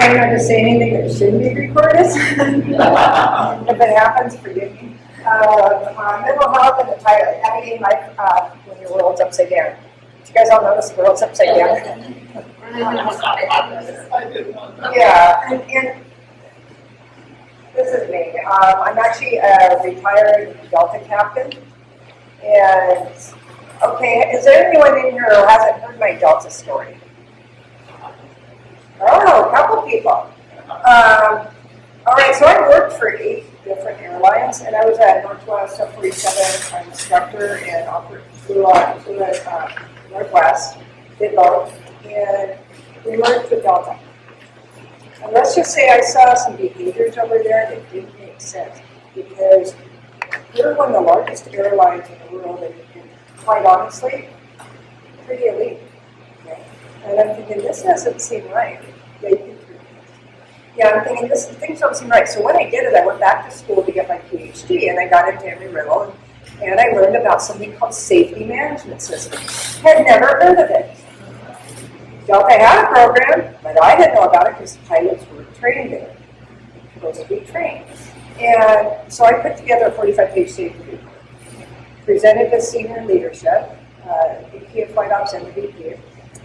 trying not to say anything that shouldn't be recorded. If it happens, forgive me. Mental health and the pilot, navigating life when your world's upside down. Did you guys all notice the world's upside down? Yeah, and this is me. I'm actually a retired Delta captain. And, okay, is there anyone in here who hasn't heard my Delta story? Oh, a couple people. All right, so I worked for 8 different airlines, and I was at Northwest 47 instructor and flew at Northwest, did both, and we worked with Delta. And let's just say I saw some behaviors over there that didn't make sense, because we're one of the largest airlines in the world, and quite honestly, pretty elite. Okay? And I'm thinking, this doesn't seem right. Yeah, I'm thinking, things don't seem right. So when I did it, I went back to school to get my Ph.D., and I got into Embry Riddle, and I learned about something called safety management systems. Had never heard of it. Delta had a program, but I didn't know about it because pilots were trained there. Supposed to be trained. And so I put together a 45-page safety report. Presented to senior leadership, VP of Flight Ops and the VP.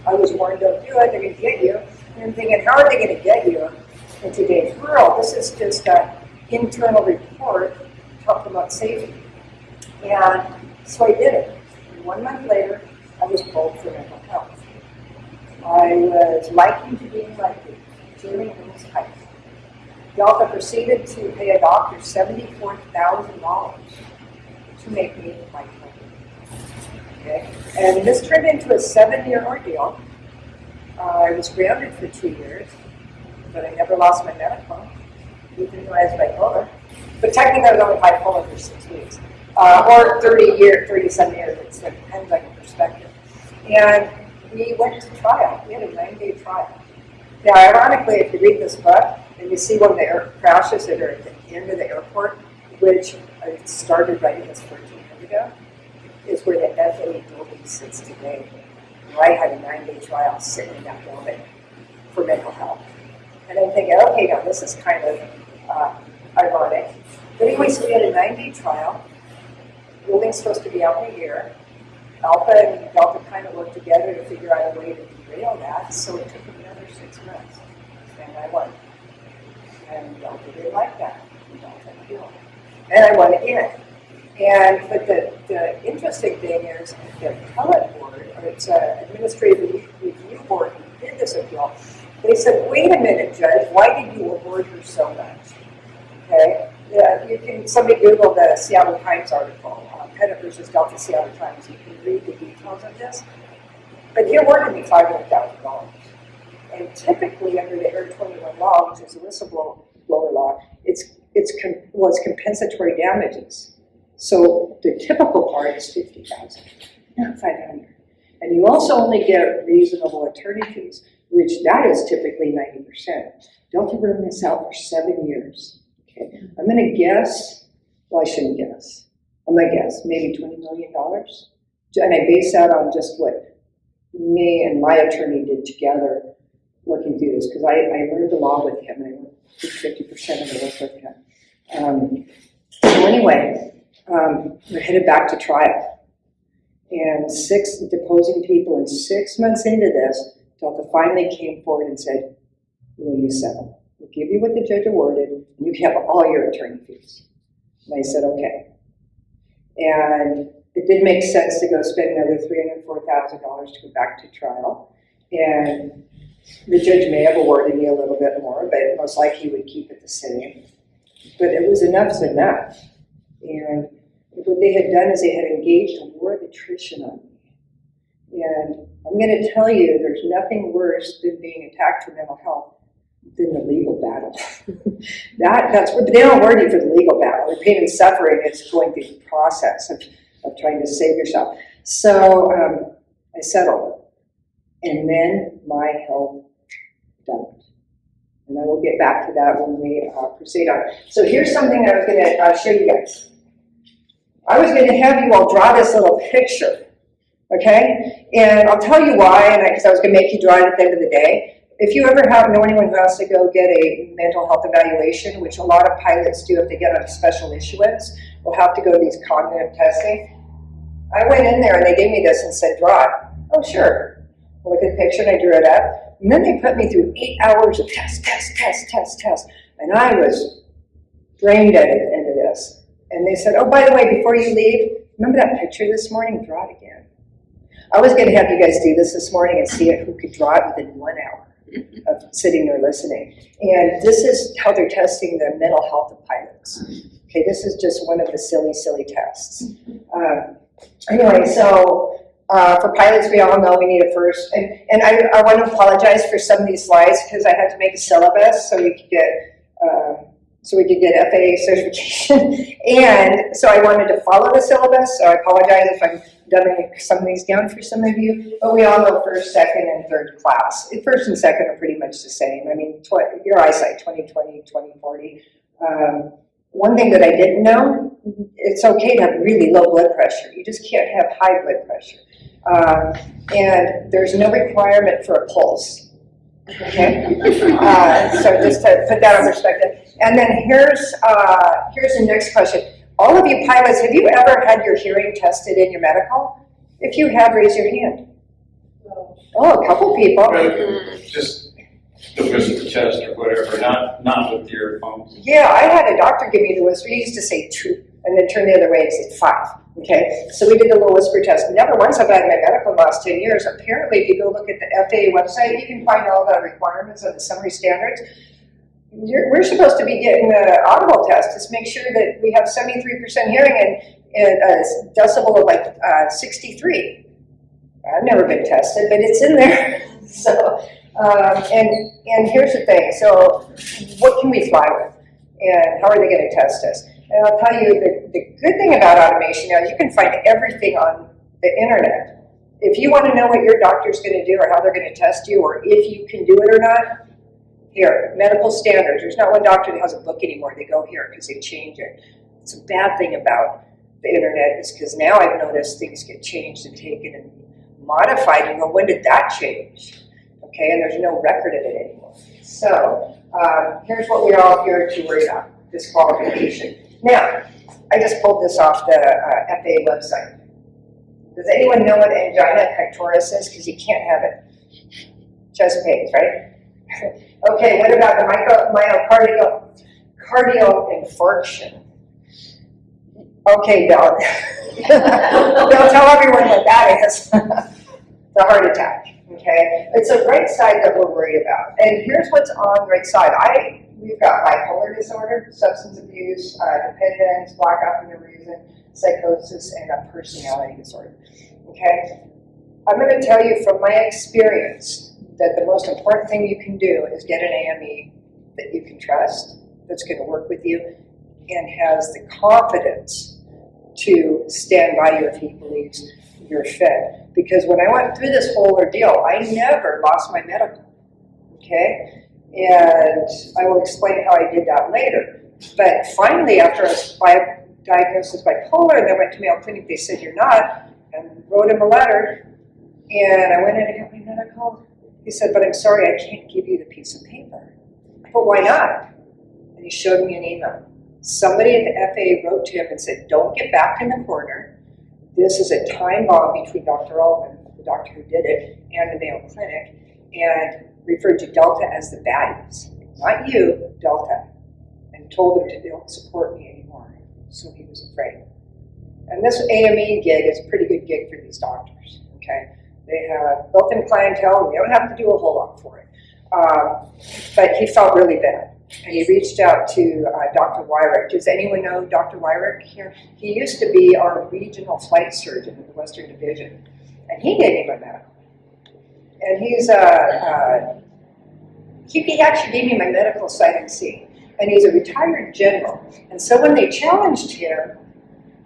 I was warned, don't do it, they're going to get you. And I'm thinking, how are they going to get you in today's world? This is just an internal report talking about safety. And so I did it. And 1 month later, I was pulled for mental health. I was likened to being likely. Jimmy Wings height. Delta proceeded to pay a doctor $74,000 to make me likely. Okay? And this turned into a 7-year ordeal. I was grounded for 2 years, but I never lost my medical, even though I was bipolar. But technically I was only bipolar for 6 weeks. Or 37 years, it depends on your perspective. And we went to trial. We had a 9-day trial. Now, ironically, if you read this book, and you see one of the air crashes that are at the end of the airport, which I started writing this 14 years ago, is where the FAA building sits today. Where I had a 9-day trial sitting in that building for mental health. And I'm thinking, okay, now this is kind of ironic. But anyway, so we had a 9-day trial. The building's supposed to be out in a year. Alpha and Delta kind of worked together to figure out a way to derail that, so it took another 6 months. And I won. And Delta didn't like that. And Delta appealed. And I won again. But the interesting thing is the appellate board, or it's an administrative review board who did this appeal, they said, wait a minute, Judge, why did you award her so much? Okay? Somebody Google the Seattle Times article, Petitt versus Delta Seattle Times. You can read the details of this. But he awarded me $500,000. And typically under the Air 21 law, which is a whistleblower law, was compensatory damages. So the typical part is $50,000, not $500,000. And you also only get reasonable attorney fees, which that is typically 90%. Delta run this out for 7 years. Okay, I'm going to guess. Well, I shouldn't guess. I'm going to guess maybe $20 million, and I base that on just what me and my attorney did together working through this, because I learned the law with him, and I worked 50% of the work with him. So anyway, we're headed back to trial. And 6 deposing people, and 6 months into this, Delta finally came forward and said, will you settle? We'll give you what the judge awarded, and you can have all your attorney fees. And I said, okay. And it didn't make sense to go spend another $304,000 to go back to trial. And the judge may have awarded me a little bit more, but most likely he would keep it the same. But it was enough's enough. And what they had done is they had engaged a war of attrition on me. And I'm going to tell you, there's nothing worse than being attacked for mental health than the legal battle. That's what they don't award you for the legal battle. The pain and suffering is going through the process of trying to save yourself. So I settled. And then my health dumped. And I will get back to that when we proceed on. So here's something I was going to show you guys. I was going to have you all draw this little picture, okay? And I'll tell you why, because I was going to make you draw it at the end of the day. if you ever know anyone who has to go get a mental health evaluation, which a lot of pilots do if they get on a special issuance, will have to go to these cognitive testing. I went in there and they gave me this and said, draw it. Oh, sure. I looked at the picture and I drew it up. And then they put me through 8 hours of test. And I was brain dead at the end of this. And they said, oh, by the way, before you leave, remember that picture this morning? Draw it again. I was going to have you guys do this morning and see who could draw it within 1 hour of sitting there listening. And this is how they're testing the mental health of pilots. Okay, this is just one of the silly tests. Anyway, so for pilots, we all know we need a first, and I want to apologize for some of these slides because I had to make a syllabus so we could get FAA certification, and so I wanted to follow the syllabus. So I apologize if I'm dumbing some of these down for some of you, but we all know first, second, and third class. First and second are pretty much the same. I mean, your eyesight, 20/20, 20/40. One thing that I didn't know, it's okay to have really low blood pressure. You just can't have high blood pressure. And there's no requirement for a pulse. Okay? So just to put that in perspective. And then here's the next question. All of you pilots, have you ever had your hearing tested in your medical? If you have, raise your hand. Oh, a couple people. Just the whisper test or whatever, not with the earphones. Yeah, I had a doctor give me the whisper. He used to say 2 and then turn the other way and say 5. Okay, so we did a little whisper test. Never once have I had my medical in the last 10 years. Apparently, if you go look at the FAA website, you can find all the requirements and the summary standards. We're supposed to be getting an audible test to make sure that we have 73% hearing and a decibel of like 63. I've never been tested, but it's in there. So, and here's the thing. So, what can we fly with, and how are they going to test us? And I'll tell you, the good thing about automation now is you can find everything on the internet. If you want to know what your doctor's going to do or how they're going to test you or if you can do it or not, here, medical standards. There's not one doctor that has a book anymore. They go here because they change it. It's a bad thing about the internet is because now I've noticed things get changed and taken and modified. And go, when did that change? Okay, and there's no record of it anymore. So here's what we're all here to worry about, disqualification. Now, I just pulled this off the FAA website. Does anyone know what angina pectoris is? Because you can't have it. Chest pains, right? Okay, what about the myocardial infarction? Okay, they'll tell everyone what that is. The heart attack, okay? It's the right side that we're worried about. And here's what's on the right side. We've got bipolar disorder, substance abuse, dependence, blackout for no reason, psychosis, and a personality disorder, okay? I'm going to tell you from my experience that the most important thing you can do is get an AME that you can trust, that's going to work with you, and has the confidence to stand by you if he believes you're fit. Because when I went through this whole ordeal, I never lost my medical, okay? And I will explain how I did that later. But finally, after I was diagnosed as bipolar, and they went to Mayo Clinic, they said, you're not, and wrote him a letter, and I went in and got my medical. He said, but I'm sorry, I can't give you the piece of paper. But why not? And he showed me an email. Somebody at the FAA wrote to him and said, don't get back in the corner. This is a time bomb between Dr. Altman, the doctor who did it, and the Mayo Clinic, and referred to Delta as the baddies. Not you, Delta. And told him to don't support me anymore. So he was afraid. And this AME gig is a pretty good gig for these doctors, okay? They have built-in clientele, and they don't have to do a whole lot for it. But he felt really bad. And he reached out to Dr. Wyrick. Does anyone know Dr. Wyrick here? He used to be our regional flight surgeon in the Western Division. And he gave me my medical. And he actually gave me my medical sight and see. And he's a retired general. And so when they challenged him,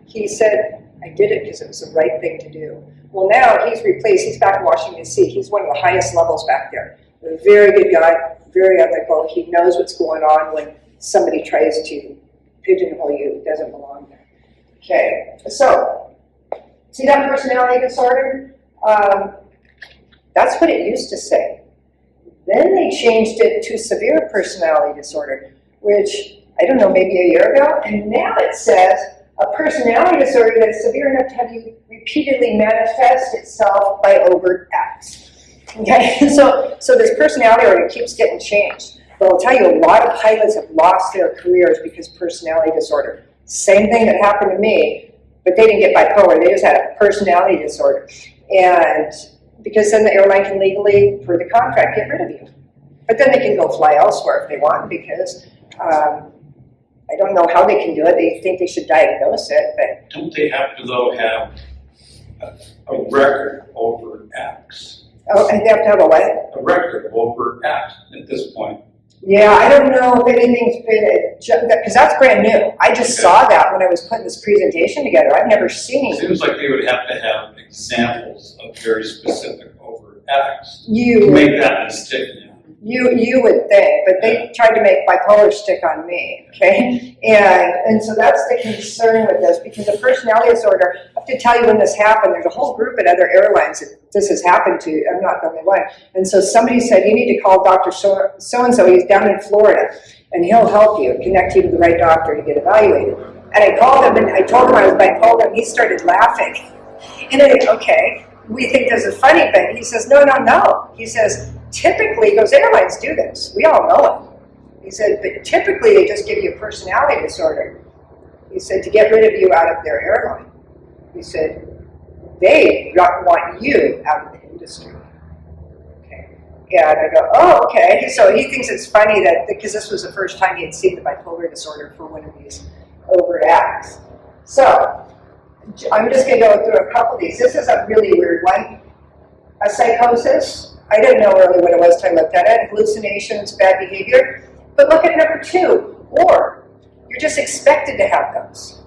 he said, I did it because it was the right thing to do. Well, now he's replaced. He's back in Washington, D.C. He's one of the highest levels back there. A very good guy, very ethical. He knows what's going on when somebody tries to pigeonhole you. It doesn't belong there. Okay, so see that personality disorder? That's what it used to say. Then they changed it to severe personality disorder, which I don't know, maybe a year ago, and now it says a personality disorder that is severe enough to have you repeatedly manifest itself by overt acts. Okay, so this personality disorder keeps getting changed. But I'll tell you, a lot of pilots have lost their careers because of personality disorder. Same thing that happened to me, but they didn't get bipolar, they just had a personality disorder. And because then the airline can legally, per the contract, get rid of you. But then they can go fly elsewhere if they want, because I don't know how they can do it. They think they should diagnose it, but... Don't they have to, though, have a record over acts? Oh, and they have to have a what? A record over acts at this point. Yeah, I don't know if anything's been, because that's brand new. I just saw that when I was putting this presentation together. I've never seen it. Seems like they would have to have examples of very specific overt acts to You make that mistake. would think, but they tried to make bipolar stick on me, okay? And so that's the concern with this, because the personality disorder, I have to tell you when this happened, there's a whole group at other airlines that this has happened to. I'm not the only one. And so somebody said, you need to call Dr. So-and-so, he's down in Florida, and he'll help you, connect you to the right doctor to get evaluated. And I called him, and I told him I was bipolar, and he started laughing. And I said, okay, we think this is funny, but he says, no. He says, typically, those airlines do this. We all know it. He said, but typically they just give you a personality disorder. He said, to get rid of you out of their airline. He said, they want you out of the industry. Okay. Yeah, and I go, oh, okay. So he thinks it's funny that, because this was the first time he had seen the bipolar disorder for one of these overt acts. So, I'm just going to go through a couple of these. This is a really weird one. A psychosis. I didn't know really what it was until I looked at it. Hallucinations, bad behavior. But look at number 2. Or, you're just expected to have those.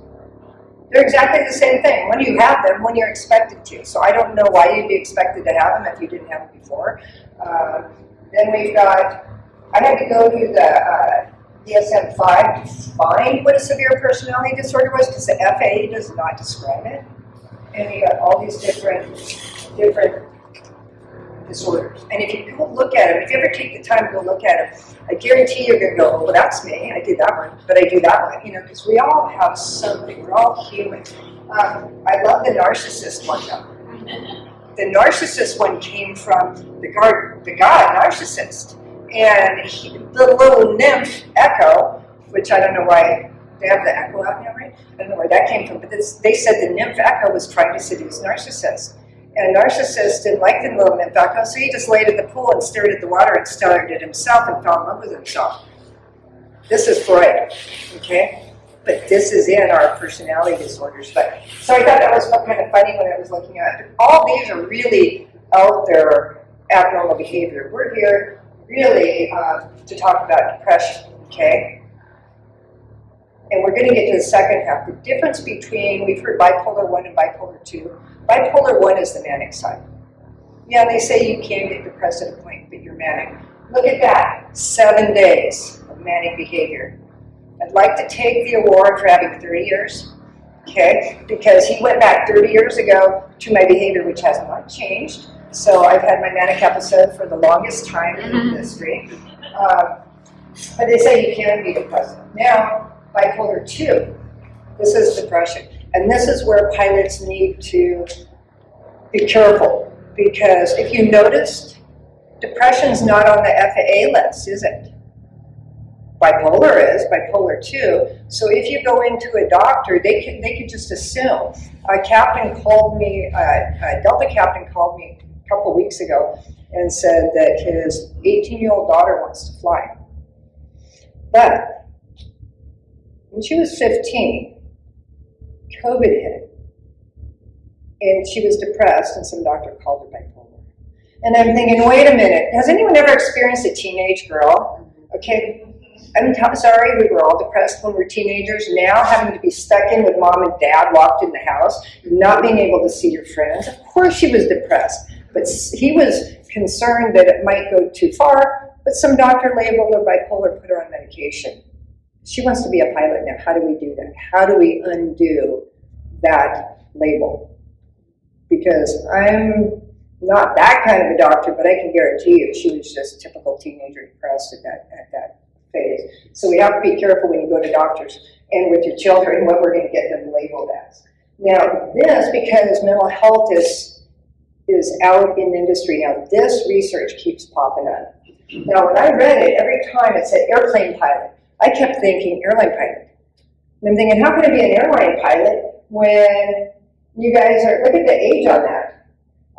They're exactly the same thing. When you have them, when you're expected to. So I don't know why you'd be expected to have them if you didn't have them before. Then we've got, I had to go to the DSM-5 to find what a severe personality disorder was, because the FAA does not describe it. And we got all these different disorders. And if you go look at them, if you ever take the time to go look at them, I guarantee you're going to go, oh, well, that's me. I did that one, but I do that one. Because we all have something. We're all human. I love the narcissist one, though. The narcissist one came from the god narcissist. And the little nymph, Echo, which I don't know why they have the Echo out now, right? I don't know where that came from, but they said the nymph Echo was trying to seduce Narcissus. And Narcissus didn't like the little nymph Echo, so he just laid at the pool and stared at the water and stared at himself and fell in love with himself. This is Freud, okay? But this is in our personality disorders. But so I thought that was kind of funny when I was looking at it. But all these are really out there abnormal behavior. We're here really to talk about depression, okay? And we're going to get to the second half. The difference between, we've heard bipolar 1 and bipolar 2. Bipolar 1 is the manic side. Yeah, they say you can get depressed at a point, but you're manic. Look at that, 7 days of manic behavior. I'd like to take the award for having 30 years, okay? Because he went back 30 years ago to my behavior, which has not changed. So I've had my manic episode for the longest time in history. But they say you can be depressed. Now, bipolar 2, this is depression. And this is where pilots need to be careful. Because if you noticed, depression's not on the FAA list, is it? Bipolar is, bipolar 2. So if you go into a doctor, they could just assume. A captain called me, a Delta captain called me a couple of weeks ago and said that his 18-year-old daughter wants to fly. But when she was 15, COVID hit, and she was depressed, and some doctor called her bipolar. And I'm thinking, wait a minute, has anyone ever experienced a teenage girl? Okay, I'm sorry, we were all depressed when we were teenagers. Now having to be stuck in with mom and dad locked in the house, not being able to see your friends. Of course she was depressed, but he was concerned that it might go too far, but some doctor labeled her bipolar, put her on medication. She wants to be a pilot now. How do we do that? How do we undo that label? Because I'm Not that kind of a doctor, but I can guarantee you she was just typical teenager depressed at that phase. So we have to be careful when you go to doctors and with your children what we're going to get them labeled as. Now this, because mental health is out in industry now, this research keeps popping up. Now when I read it, every time it said airplane pilot, I kept thinking airline pilot. And I'm thinking, how can I be an airline pilot when you guys are, look at the age on that.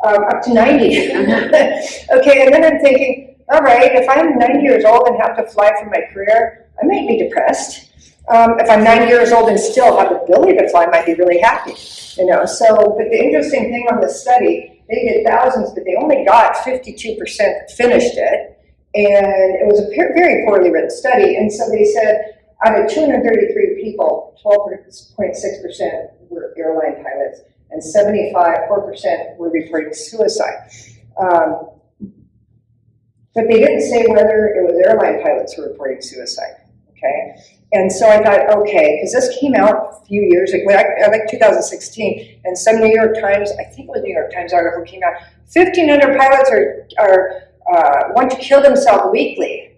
Up to 90. Okay, and then I'm thinking, all right, if I'm 90 years old and have to fly for my career, I might be depressed. If I'm 90 years old and still have the ability to fly, I might be really happy. You know, so, but the interesting thing on this study, they did thousands, but they only got 52% that finished it. And it was a very poorly written study. And so they said, out of 233 people, 12.6% were airline pilots. And 4% were reporting suicide. But they didn't say whether it was airline pilots who were reporting suicide, okay? And so I thought, okay, because this came out a few years ago, like 2016, and some New York Times, I think it was New York Times article came out, 1,500 pilots want to kill themselves weekly.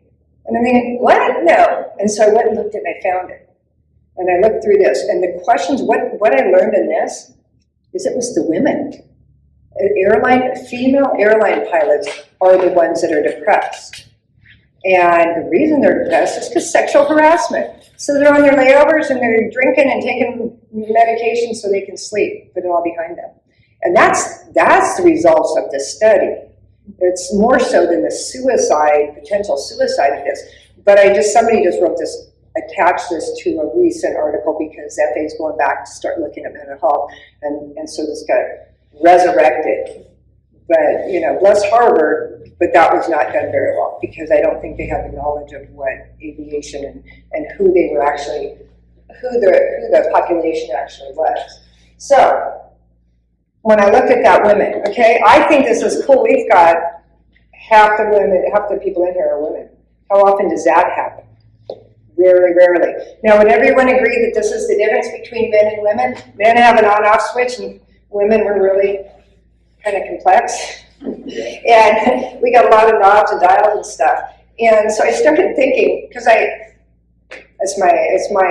And I'm thinking, what? No. And so I went and looked and I found it. And I looked through this, and the questions, what I learned in this, is it was the women. Female airline pilots are the ones that are depressed. And the reason they're depressed is because sexual harassment. So they're on their layovers and they're drinking and taking medication so they can sleep, put it all behind them. And that's the results of this study. It's more so than the potential suicide of this. But somebody just wrote this, attach this to a recent article because FA is going back to start looking at mental health, and so this got resurrected. But, you know, bless Harvard, but that was not done very well because I don't think they had the knowledge of what aviation and who they were actually, who the population actually was. So, when I looked at that women, okay, I think this is cool. We've got half the people in here are women. How often does that happen? Very rarely. Now, would everyone agree that this is the difference between men and women? Men have an on-off switch, and women were really kind of complex. And we got a lot of knobs and dials and stuff. And so I started thinking, because it's my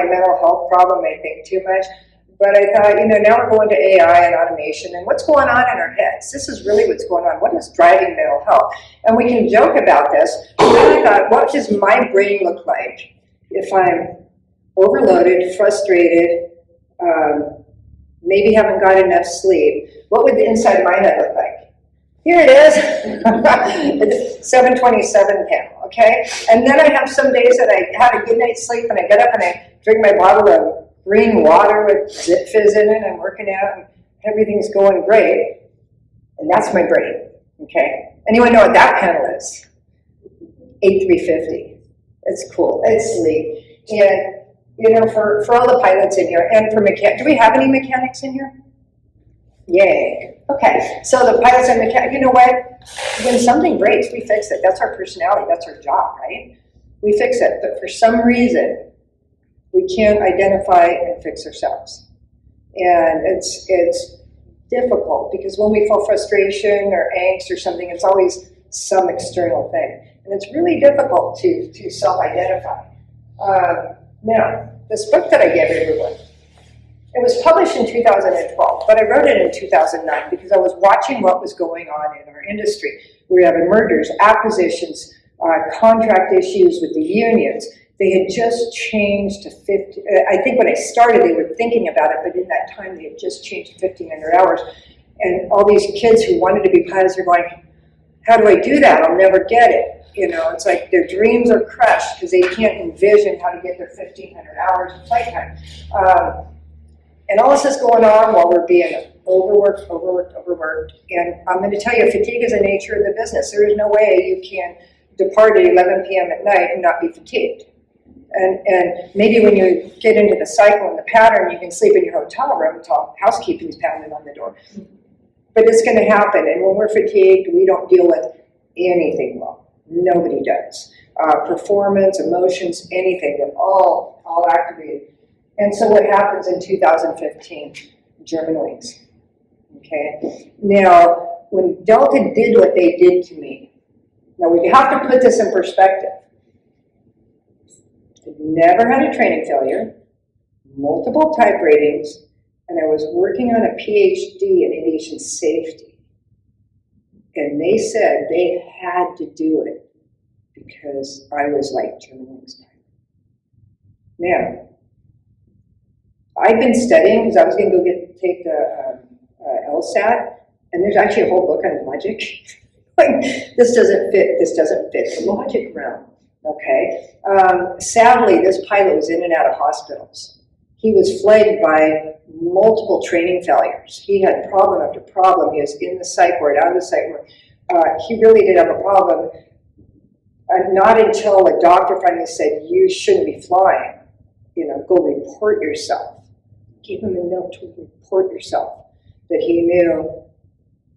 mental health problem, I think, too much. But I thought, you know, now we're going to AI and automation, and what's going on in our heads? This is really what's going on. What is driving mental health? And we can joke about this. But then I thought, what does my brain look like if I'm overloaded, frustrated, maybe haven't got enough sleep? What would the inside of my head look like? Here it is, it's 727 panel, okay? And then I have some days that I have a good night's sleep and I get up and I drink my bottle of green water with Zip Fizz in it, I'm working out and everything's going great. And that's my brain, okay? Anyone know what that panel is? 8350. It's cool, it's sleep. And, you know, for all the pilots in here and for mechanics, do we have any mechanics in here? Yay. Okay, so the pilots and mechanics, you know what? When something breaks, we fix it. That's our personality, that's our job, right? We fix it, but for some reason, we can't identify and fix ourselves. And it's difficult because when we feel frustration or angst or something, it's always some external thing. And it's really difficult to self-identify. Now, this book that I gave everyone, it was published in 2012, but I wrote it in 2009 because I was watching what was going on in our industry. We have mergers, acquisitions, contract issues with the unions. They had just changed to 50, I think when I started they were thinking about it, but in that time they had just changed to 1,500 hours. And all these kids who wanted to be pilots are going, how do I do that? I'll never get it. You know, it's like their dreams are crushed because they can't envision how to get their 1,500 hours of flight time. And all this is going on while we're being overworked. And I'm going to tell you, fatigue is the nature of the business. There is no way you can depart at 11 p.m. at night and not be fatigued. And maybe when you get into the cycle and the pattern, you can sleep in your hotel room until housekeeping's pounding on the door. But it's going to happen. And when we're fatigued, we don't deal with anything well. Nobody does. Performance, emotions, anything, they're all activated. And so what happens in 2015? Germanwings. Okay. Now, when Delta did what they did to me, now we have to put this in perspective. I never had a training failure, multiple type ratings, and I was working on a Ph.D. in aviation safety. And they said they had to do it because I was like Germanwings pilot. Now, I've been studying because I was going to go take the LSAT, and there's actually a whole book on logic. Like, this doesn't fit the logic realm. Okay. Sadly, this pilot was in and out of hospitals. He was plagued by multiple training failures. He had problem after problem. He was in the psych ward, out of the psych ward. He really did have a problem. Not until a doctor finally said, "You shouldn't be flying. Go report yourself." Gave him a note to report yourself. That he knew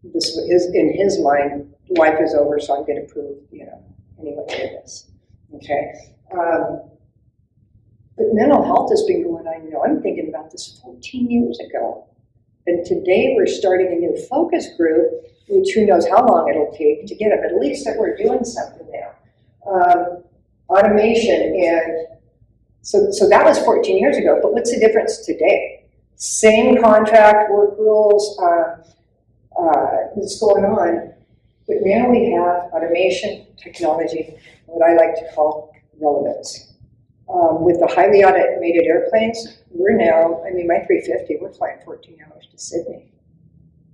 this was in his mind, life is over, so I'm going to prove, anyone did this. Okay. But mental health has been going on. I'm thinking about this 14 years ago. And today we're starting a new focus group, which who knows how long it'll take to get it, but at least that we're doing something now. Automation, and so that was 14 years ago, but what's the difference today? Same contract, work rules, that's going on, but now we have automation, technology, what I like to call relevance. With the highly automated airplanes, we're now, my 350, we're flying 14 hours to Sydney,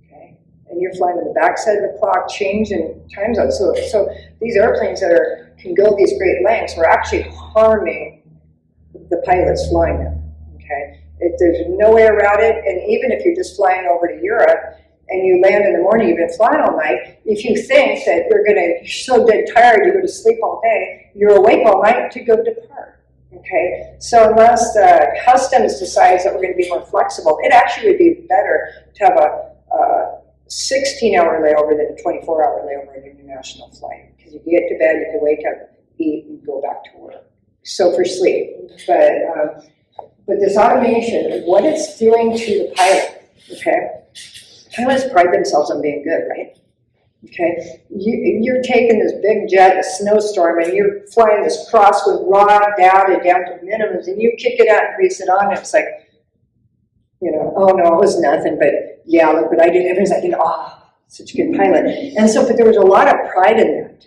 okay? And you're flying on the backside of the clock, changing time zones. So these airplanes that can go these great lengths are actually harming the pilots flying them, okay? There's no way around it, and even if you're just flying over to Europe, and you land in the morning, you've been flying all night, if you think that you're so dead tired, you go to sleep all day, you're awake all night to go depart, okay? So unless customs decides that we're going to be more flexible, it actually would be better to have a 16-hour layover than a 24-hour layover in an international flight, because you can get to bed, you can wake up, eat, and go back to work. So for sleep, but this automation, what it's doing to the pilot, okay? Pilots pride themselves on being good, right? Okay, you're taking this big jet, a snowstorm, and you're flying this crosswind raw down to minimums, and you kick it out and grease it on, and it's like, oh no, it was nothing, but yeah, look what I did. Everyone's like, such a good pilot. And so, but there was a lot of pride in that,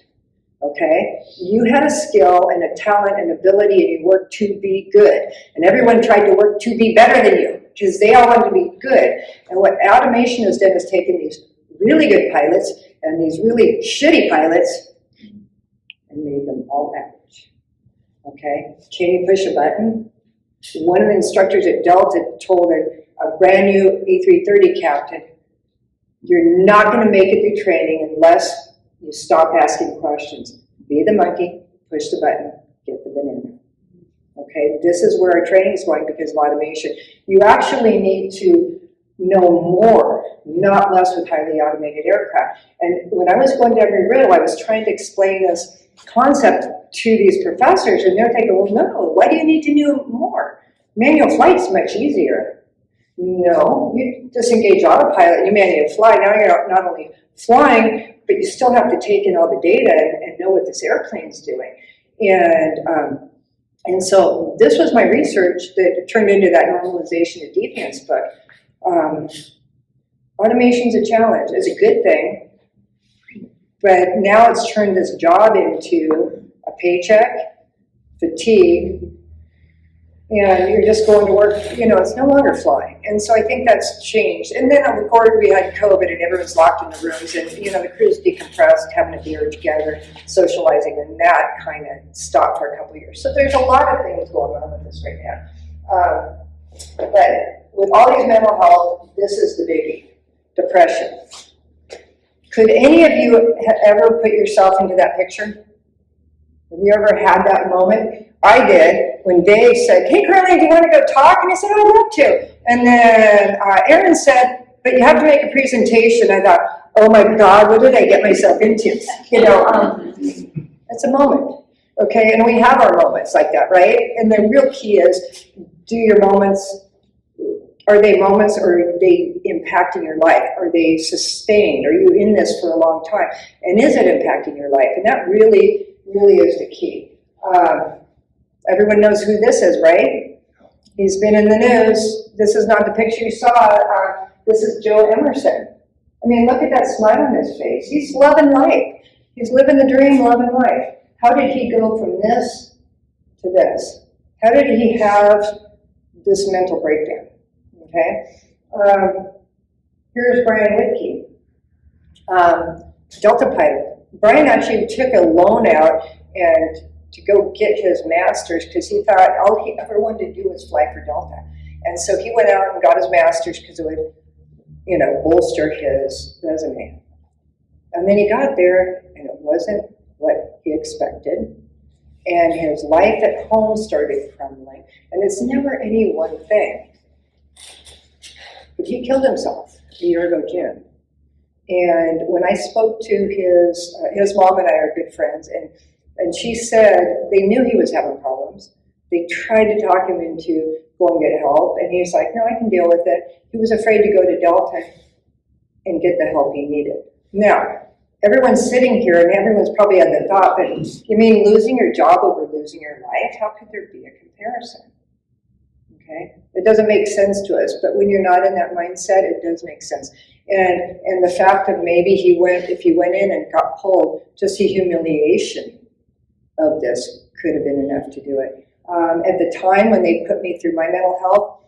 okay? You had a skill and a talent and ability, and you worked to be good. And everyone tried to work to be better than you, because they all wanted to be good. And what automation has done is taken these really good pilots and these really shitty pilots and made them all average. Okay? Can you push a button? One of the instructors at Delta told a brand new A330 captain, you're not going to make it through training unless you stop asking questions. Be the monkey, push the button, get the banana. Okay, this is where our training is going because of automation. You actually need to know more, not less, with highly automated aircraft. And when I was going to Embry Riddle, I was trying to explain this concept to these professors, and they're thinking, well, no, why do you need to know more? Manual flight's much easier. No, you disengage autopilot and you manual fly. Now you're not only flying, but you still have to take in all the data and know what this airplane's doing. And so this was my research that turned into that normalization of defense book. Automation's a challenge. It's a good thing, but now it's turned this job into a paycheck, fatigue, and you're just going to work, it's no longer flying. And so I think that's changed. And then of course we had COVID and everyone's locked in the rooms and, the crews decompressed, having a beer together, socializing, and that kind of stopped for a couple of years. So there's a lot of things going on with this right now. But with all these mental health, this is the biggie, depression. Could any of you ever put yourself into that picture? Have you ever had that moment? I did, when Dave said, hey, Karlene, do you want to go talk? And I said, I'd love to. And then Aaron said, but you have to make a presentation. I thought, oh my God, what did I get myself into? It's a moment, okay? And we have our moments like that, right? And the real key is, do your moments Are they moments, or are they impacting your life? Are they sustained? Are you in this for a long time? And is it impacting your life? And that really, really is the key. Everyone knows who this is, right? He's been in the news. This is not the picture you saw. This is Joe Emerson. I mean, look at that smile on his face. He's loving life. He's living the dream, loving life. How did he go from this to this? How did he have this mental breakdown? Okay. Here's Brian Whitkey, Delta pilot. Brian actually took a loan out and to go get his master's because he thought all he ever wanted to do was fly for Delta. And so he went out and got his master's because it would, bolster his resume. And then he got there and it wasn't what he expected. And his life at home started crumbling. And it's never any one thing. But he killed himself a year ago, June. And when I spoke to his mom and I are good friends, and she said they knew he was having problems. They tried to talk him into going and get help, and he's like, no, I can deal with it. He was afraid to go to Delta and get the help he needed. Now, everyone's sitting here, and everyone's probably had the thought, but you mean losing your job over losing your life? How could there be a comparison? Okay, it doesn't make sense to us, but when you're not in that mindset, it does make sense. And the fact that maybe if he went in and got pulled, just the humiliation of this could have been enough to do it. At the time when they put me through my mental health,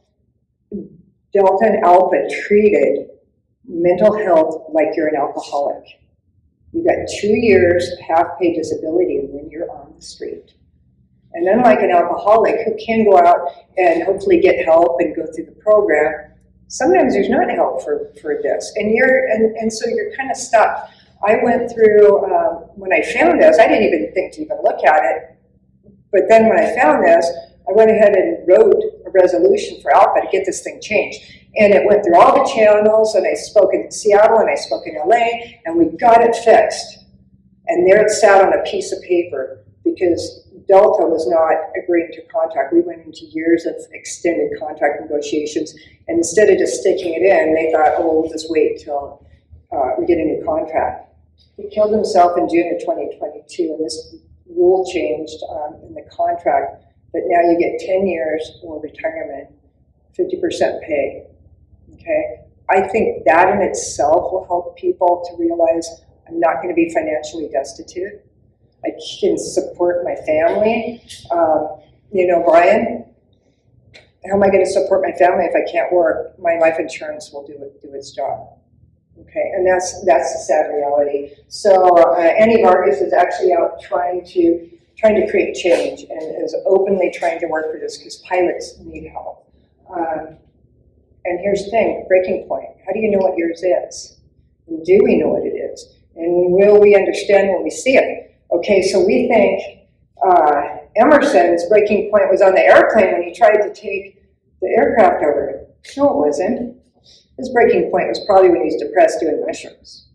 Delta and Alpha treated mental health like you're an alcoholic. You got 2 years half-pay disability, and then you're on the street. And unlike an alcoholic who can go out and hopefully get help and go through the program, sometimes there's not help for this, and so you're kind of stuck. I went through, when I found this, I didn't even think to even look at it, but then when I found this, I went ahead and wrote a resolution for Alpha to get this thing changed. And it went through all the channels, and I spoke in Seattle, and I spoke in LA, and we got it fixed. And there it sat on a piece of paper, because Delta was not agreeing to contract. We went into years of extended contract negotiations, and instead of just sticking it in, they thought, oh, we'll just wait till we get a new contract. He killed himself in June of 2022, and this rule changed in the contract that now you get 10 years or retirement, 50% pay. Okay, I think that in itself will help people to realize I'm not going to be financially destitute. I can support my family. Brian, how am I going to support my family if I can't work? My life insurance will do its job. Okay, and that's the sad reality. So Annie Vargas is actually out trying to create change and is openly trying to work for this because pilots need help. And here's the thing, breaking point. How do you know what yours is? And do we know what it is? And will we understand when we see it? Okay, so we think Emerson's breaking point was on the airplane when he tried to take the aircraft over. No, it wasn't. His breaking point was probably when he's depressed doing mushrooms.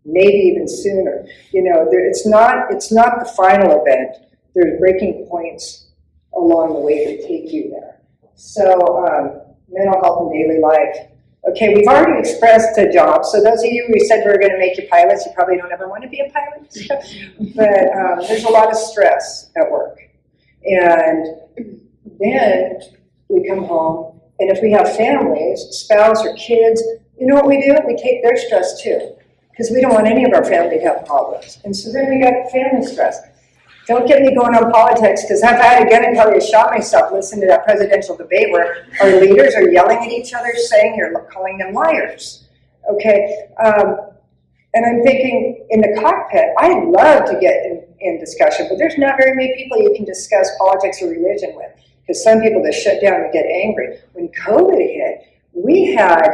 Maybe even sooner. It's not the final event. There's breaking points along the way that take you there. So, mental health and daily life. Okay, we've already expressed a job. So those of you who said we were going to make you pilots, you probably don't ever want to be a pilot. But there's a lot of stress at work. And then we come home, and if we have families, spouse or kids, you know what we do? We take their stress too, because we don't want any of our family to have problems. And so then we got family stress. Don't get me going on politics, because I've had again and probably shot myself listening to that presidential debate where our leaders are yelling at each other, saying you're calling them liars. Okay, and I'm thinking in the cockpit, I love to get in discussion, but there's not very many people you can discuss politics or religion with, because some people just shut down and get angry. When COVID hit, we had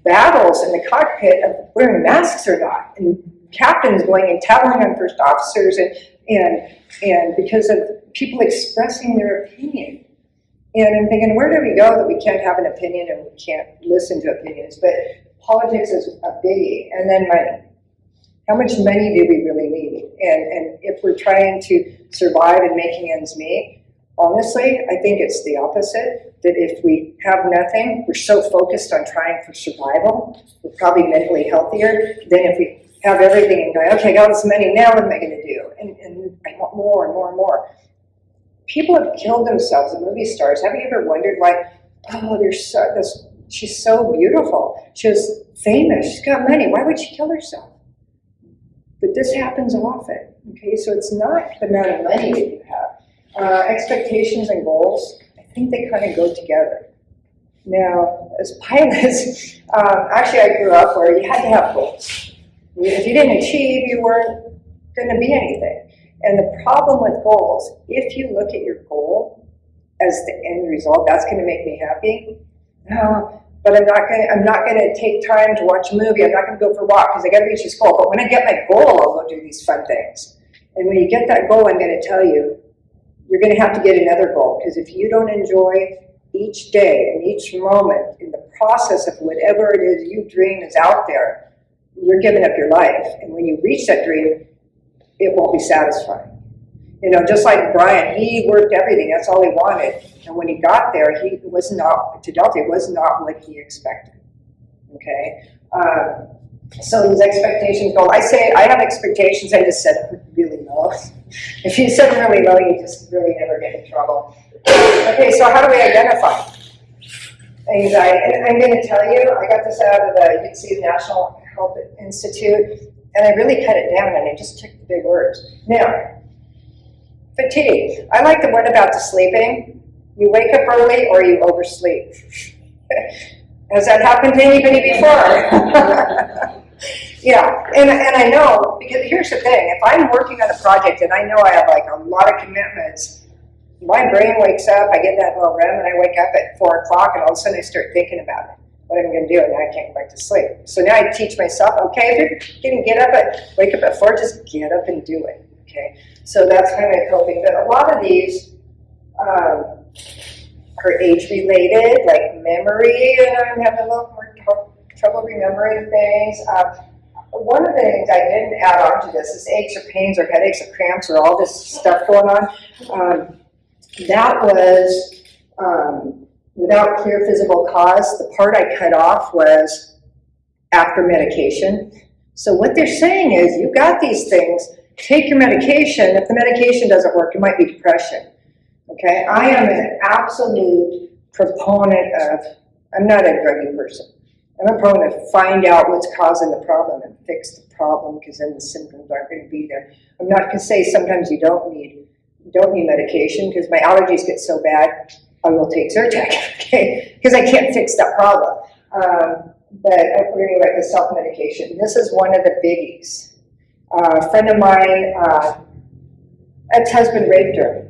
battles in the cockpit of wearing masks or not, and captains going and telling on first officers, and because of people expressing their opinion. And I'm thinking, where do we go that we can't have an opinion and we can't listen to opinions? But politics is a biggie. And then money. How much money do we really need? And if we're trying to survive and making ends meet, honestly, I think it's the opposite. that if we have nothing, we're so focused on trying for survival, we're probably mentally healthier than if we have everything and go, okay, I got this money, now what am I going to do? And I want more and more and more. People have killed themselves, the movie stars. Have you ever wondered why, she's so beautiful, she was famous, she's got money, why would she kill herself? But this happens often, okay? So it's not the amount of money that you have. Expectations and goals, I think they kind of go together. Now, as pilots, actually I grew up where you had to have goals. If you didn't achieve, you weren't going to be anything. And the problem with goals, if you look at your goal as the end result, that's going to make me happy. No, but I'm not going to take time to watch a movie. I'm not going to go for a walk because I got to reach this goal. But when I get my goal, I'll go do these fun things. And when you get that goal, I'm going to tell you, you're going to have to get another goal, because if you don't enjoy each day and each moment in the process of whatever it is you dream is out there, you're giving up your life. And when you reach that dream, it won't be satisfying. You know, just like Brian, he worked everything. That's all he wanted. And when he got there, to Delta, it was not what he expected. Okay? So his expectations go, I have expectations, I just set them really low. If you set them really low, you just really never get in trouble. Okay, so how do we identify anxiety? And I'm going to tell you, I got this out of the UC National Health Institute, and I really cut it down, and I just took the big words. Now, fatigue. I like the one about the sleeping. You wake up early or you oversleep. Has that happened to anybody before? Yeah, and I know, because here's the thing, if I'm working on a project and I know I have like a lot of commitments, my brain wakes up, I get that little REM, and I wake up at 4 o'clock, and all of a sudden I start thinking about it. What I'm going to do, and now I can't go back to sleep. So now I teach myself, okay, if you're going to wake up at 4, just get up and do it, okay? So that's kind of coping. But a lot of these are age-related, like memory, and I'm having a little more trouble remembering things. One of the things I didn't add on to this is aches or pains or headaches or cramps or all this stuff going on. That was without clear physical cause. The part I cut off was after medication. So what they're saying is, you've got these things, take your medication. If the medication doesn't work, it might be depression. Okay, I am an absolute proponent of, I'm not a druggy person. I'm a proponent of find out what's causing the problem and fix the problem, because then the symptoms aren't going to be there. I'm not going to say sometimes you don't need medication, because my allergies get so bad, I will take Zyrtec, okay, because I can't fix that problem. But we're going to go back to self-medication. This is one of the biggies. A friend of mine, ex-husband raped her,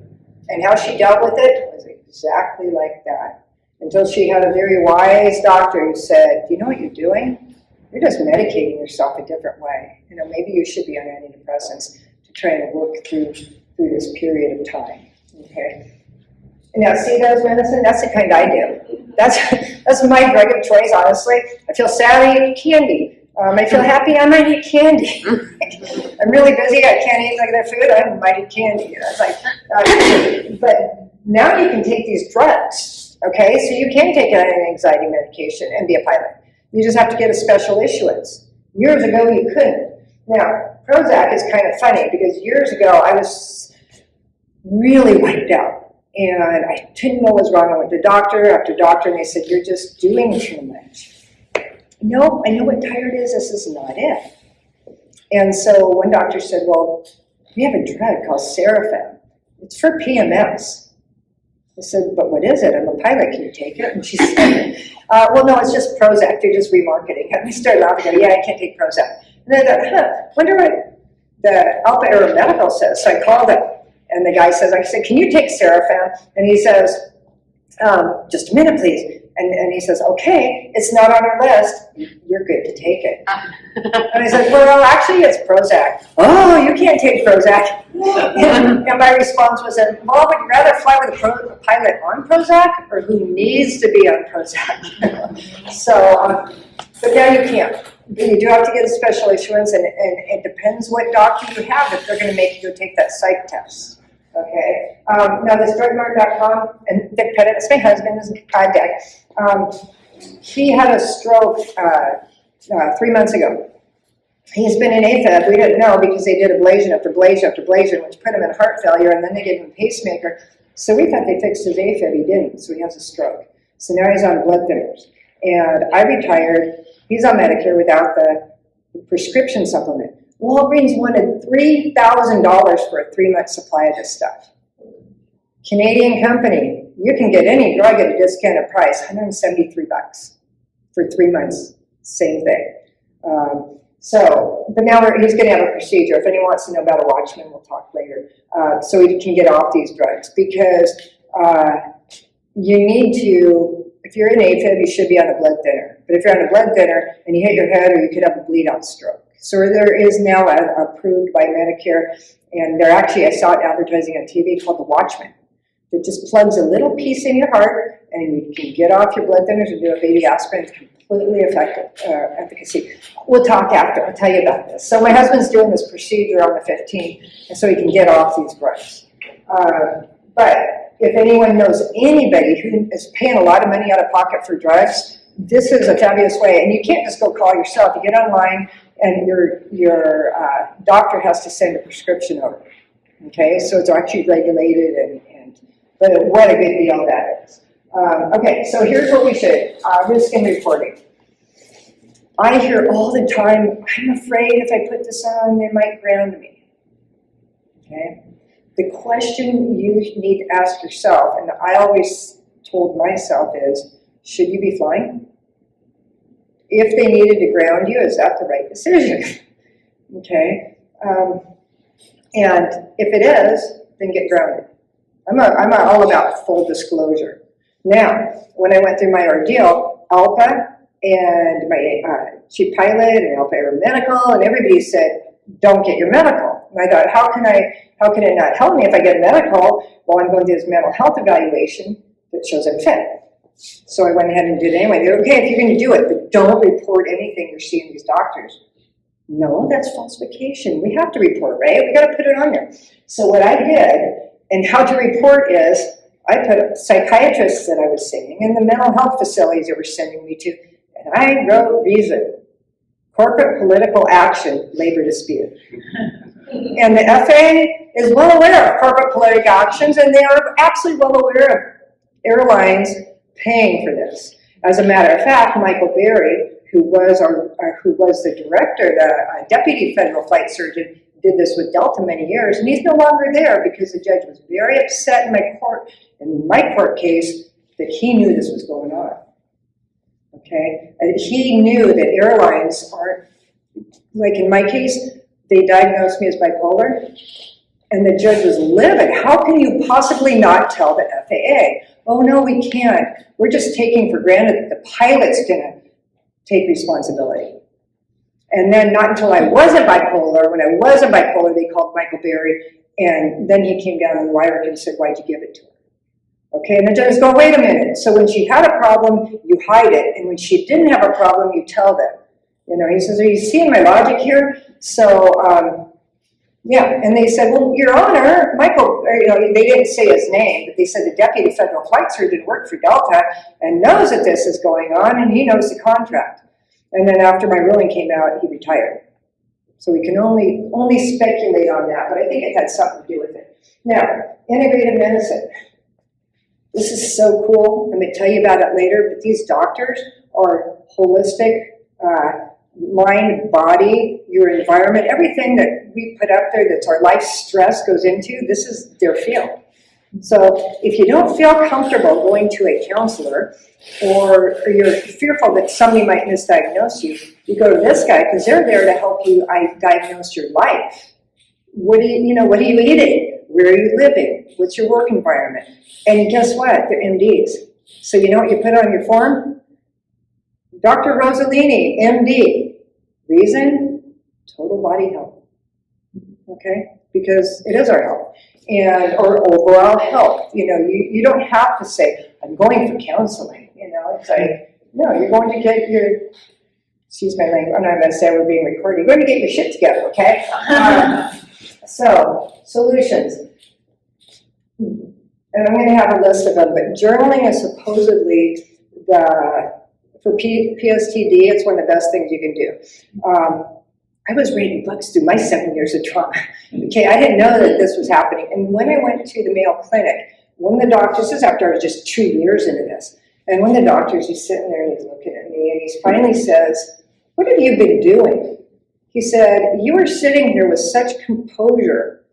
and how she dealt with it was exactly like that. Until she had a very wise doctor who said, you know what you're doing? You're just medicating yourself a different way. You know, maybe you should be on antidepressants to try and work through this period of time. Okay. And now, see those medicine? That's the kind I do. That's my drug of choice, honestly. I feel sad, I eat candy. I feel happy, I might eat candy. I'm really busy, I can't eat regular food, I might eat candy. That's like, but now you can take these drugs, okay? So you can take an anxiety medication and be a pilot. You just have to get a special issuance. Years ago, you couldn't. Now, Prozac is kind of funny, because years ago, I was really wiped out. And I didn't know what was wrong. I went to doctor after doctor, and they said, you're just doing too much. No, I know what tired is. This is not it. And so one doctor said, well, we have a drug called Serafem. It's for PMS. I said, but what is it? I'm a pilot. Can you take it? And she said, well, no, it's just Prozac. They're just remarketing it. And I started laughing. I go, yeah, I can't take Prozac. And I thought, wonder what the Alpha Aeronautical says. So I called it. And the guy says, I said, can you take Serafem? And he says, just a minute, please. And he says, okay, it's not on our list. You're good to take it. And I said, well, actually, it's Prozac. Oh, you can't take Prozac. And my response was, well, would you rather fly with a pilot on Prozac, or who needs to be on Prozac? So, but now you can't. You do have to get a special issuance, and it depends what doctor you have if they're going to make you go take that psych test. Okay. Now this drugmart.com, and Dick Pettit, it's my husband, is Dick. He had a stroke 3 months ago. He's been in AFib. We didn't know because they did ablation after ablation after ablation, which put him in heart failure, and then they gave him a pacemaker. So we thought they fixed his AFib. He didn't, so he has a stroke. So now he's on blood thinners. And I retired. He's on Medicare without the prescription supplement. Walgreens wanted $3,000 for a 3-month supply of this stuff. Canadian company, you can get any drug at a discounted price, $173 for 3 months, same thing. But now he's going to have a procedure. If anyone wants to know about a Watchman, we'll talk later. So he can get off these drugs because you need to, if you're in AFib, you should be on a blood thinner. But if you're on a blood thinner and you hit your head, or you could have a bleed out stroke. So there is now approved by Medicare, and they're actually, I saw it advertising on TV called the Watchman. It just plugs a little piece in your heart, and you can get off your blood thinners and do a baby aspirin. It's completely effective efficacy. We'll talk after. I'll tell you about this. So my husband's doing this procedure on the 15th, and so he can get off these drugs. But if anyone knows anybody who is paying a lot of money out of pocket for drugs, this is a fabulous way. And you can't just go call yourself. You get online, and your doctor has to send a prescription over. Okay, so it's actually regulated, but what a good deal that is. Okay, so here's what we should, risk and reporting. I hear all the time, I'm afraid if I put this on, they might ground me. Okay, the question you need to ask yourself, and I always told myself is, should you be flying? If they needed to ground you, is that the right decision? Okay, and if it is, then get grounded. I'm all about full disclosure. Now, when I went through my ordeal, ALPA and my chief pilot and ALPA Aeromedical and everybody said, don't get your medical. And I thought, how can it not help me if I get medical while I'm going through this mental health evaluation that shows I'm fit? So I went ahead and did it anyway. They're okay if you're going to do it, but don't report anything you're seeing these doctors. No, that's falsification. We have to report, right? We got to put it on there. So what I did, and how to report is, I put psychiatrists that I was seeing and the mental health facilities they were sending me to, and I wrote reason. Corporate political action, labor dispute. And the FAA is well aware of corporate political actions, and they are absolutely well aware of airlines paying for this. As a matter of fact, Michael Berry, who was the director, the deputy federal flight surgeon, did this with Delta many years, and he's no longer there because the judge was very upset in my court case that he knew this was going on. Okay, and he knew that airlines aren't, like in my case, they diagnosed me as bipolar, and the judge was livid. How can you possibly not tell the FAA? Oh no, we can't. We're just taking for granted that the pilot's gonna take responsibility. And then not until I wasn't bipolar, when I wasn't bipolar, they called Michael Berry, and then he came down on the wire and said, why'd you give it to her? Okay, and the judge go, wait a minute. So when she had a problem, you hide it, and when she didn't have a problem, you tell them. You know, he says, are you seeing my logic here? So, yeah, and they said, well, Your Honor, Michael, they didn't say his name, but they said the deputy federal flight surgeon worked for Delta and knows that this is going on, and he knows the contract. And then after my ruling came out, he retired. So we can only speculate on that, but I think it had something to do with it. Now, integrative medicine. This is so cool. I'm going to tell you about it later, but these doctors are holistic, mind, body, your environment, everything that we put up there that's our life stress goes into, this is their field. So if you don't feel comfortable going to a counselor, or you're fearful that somebody might misdiagnose you, you go to this guy because they're there to help you diagnose your life. What are you eating? Where are you living? What's your work environment? And guess what? They're MDs. So you know what you put on your form? Dr. Rossellini, MD. Reason? Total body health. Okay? Because it is our health. Or overall health. You don't have to say, I'm going for counseling. It's like, no, you're going to get your, excuse my language, I'm not going to say we're being recorded. You're going to get your shit together, okay? So, solutions. and I'm going to have a list of them, but journaling is supposedly for Ph.D, it's one of the best things you can do. I was reading books through my 7 years of trauma. Okay, I didn't know that this was happening. And when I went to the Mayo Clinic, one of the doctors, this is after I was just 2 years into this, and one of the doctors, he's sitting there and he's looking at me, and he finally says, "What have you been doing?" He said, "You were sitting here with such composure.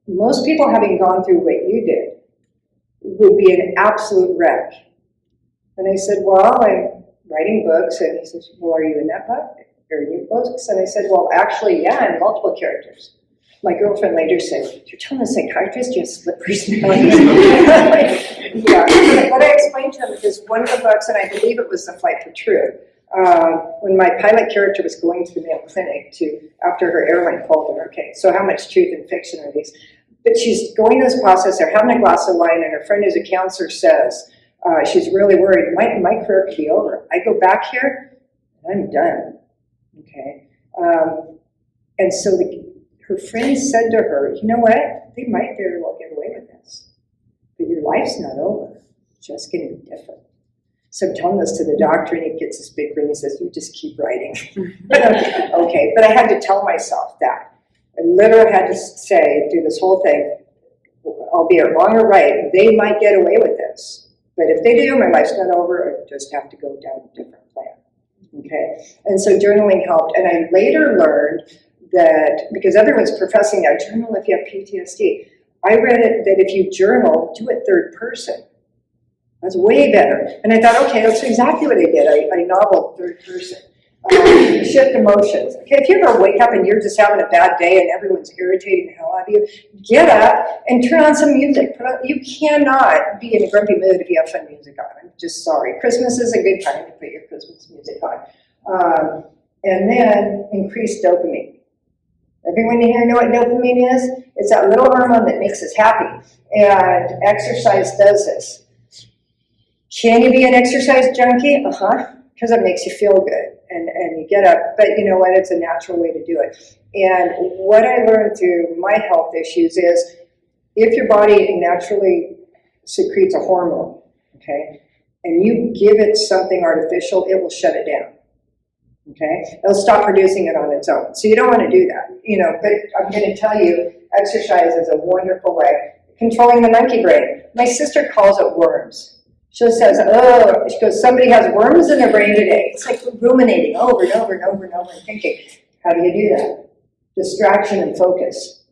Most people having gone through what you did would be an absolute wreck." And I said, "Well, I'm writing books." And he says, "Well, are you in that book? Are you in books?" And I said, "Well, actually, yeah, I'm multiple characters." My girlfriend later said, "You're telling a psychiatrist you have split personalities?" Yeah. What I explained to him is one of the books, and I believe it was The Flight for Truth, when my pilot character was going to the Mayo Clinic after her airline called her, okay, so how much truth and fiction are these? But she's going through this process, they're having a glass of wine, and her friend who's a counselor says, she's really worried, my career could be over. I go back here, I'm done. Okay. And so her friend said to her, "You know what? They might very well get away with this. But your life's not over. It's just going to be different." So I'm telling this to the doctor, and he gets this big grin. He says, "You just keep writing." Okay. But I had to tell myself that. I literally had to say through this whole thing, albeit wrong or right, they might get away with this. But if they do, my life's not over. I just have to go down a different plan. Okay, and so journaling helped. And I later learned that, because everyone's professing that, journal if you have PTSD. I read it that if you journal, do it third person. That's way better. And I thought, okay, that's exactly what I did. I noveled third person. Shift emotions. Okay, if you ever wake up and you're just having a bad day and everyone's irritating the hell out of you, get up and turn on some music. You cannot be in a grumpy mood if you have fun music on. I'm just sorry. Christmas is a good time to put your Christmas music on. And then increase dopamine. Everyone here know what dopamine is? It's that little hormone that makes us happy. And exercise does this. Can you be an exercise junkie? Because it makes you feel good. And you get up, but you know what, it's a natural way to do it. And what I learned through my health issues is if your body naturally secretes a hormone, okay, and you give it something artificial, it will shut it down. Okay, it'll stop producing it on its own. So you don't want to do that, but I'm going to tell you, exercise is a wonderful way. Controlling the monkey brain. My sister calls it worms. She says, she goes, somebody has worms in their brain today. It's like ruminating over and over and over and over and thinking. How do you do that? Distraction and focus.